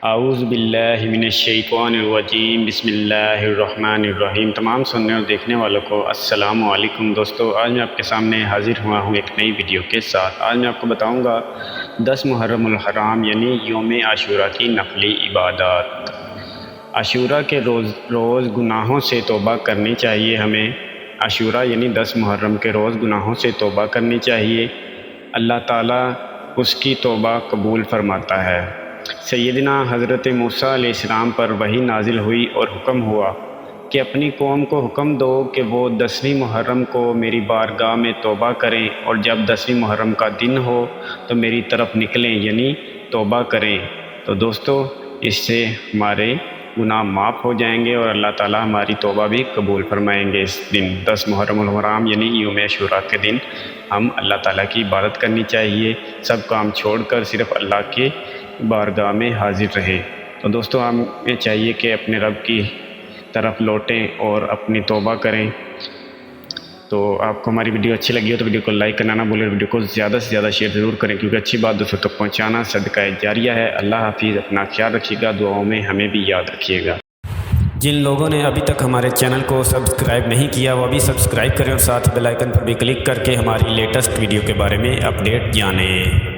اعوذ باللہ من الشیطان الرجیم، بسم اللہ الرحمن الرحیم۔ تمام سننے اور دیکھنے والوں کو السلام علیکم۔ دوستو، آج میں آپ کے سامنے حاضر ہوا ہوں ایک نئی ویڈیو کے ساتھ۔ آج میں آپ کو بتاؤں گا 10 محرم الحرام یعنی یوم عاشورہ کی نفلی عبادات۔ عاشورہ کے روز گناہوں سے توبہ کرنی چاہیے ہمیں۔ عاشورہ یعنی 10 محرم کے روز گناہوں سے توبہ کرنی چاہیے۔ اللہ تعالیٰ اس کی توبہ قبول فرماتا ہے۔ سیدنا حضرت موسیٰ علیہ السلام پر وحی نازل ہوئی اور حکم ہوا کہ اپنی قوم کو حکم دو کہ وہ 10ویں محرم کو میری بارگاہ میں توبہ کریں، اور جب 10ویں محرم کا دن ہو تو میری طرف نکلیں یعنی توبہ کریں۔ تو دوستو، اس سے ہمارے گناہ معاف ہو جائیں گے اور اللہ تعالیٰ ہماری توبہ بھی قبول فرمائیں گے۔ اس دن 10 محرم الحرام یعنی یوم عاشورہ کے دن ہم اللہ تعالیٰ کی عبادت کرنی چاہیے، سب کام چھوڑ کر صرف اللہ کے بارگاہ میں حاضر رہے۔ تو دوستو، ہمیں چاہیے کہ اپنے رب کی طرف لوٹیں اور اپنی توبہ کریں۔ تو آپ کو ہماری ویڈیو اچھی لگی ہو تو ویڈیو کو لائک کرنا نہ بھولیں، ویڈیو کو زیادہ سے زیادہ شیئر ضرور کریں، کیونکہ اچھی بات دوستوں تک پہنچانا صدقہ جاریہ ہے۔ اللہ حافظ، اپنا خیال رکھیے گا، دعاؤں میں ہمیں بھی یاد رکھیے گا۔ جن لوگوں نے ابھی تک ہمارے چینل کو سبسکرائب نہیں کیا وہ ابھی سبسکرائب کریں اور ساتھ بیل آئیکن پر بھی کلک کر کے ہماری لیٹسٹ ویڈیو کے بارے میں اپڈیٹ جانیں۔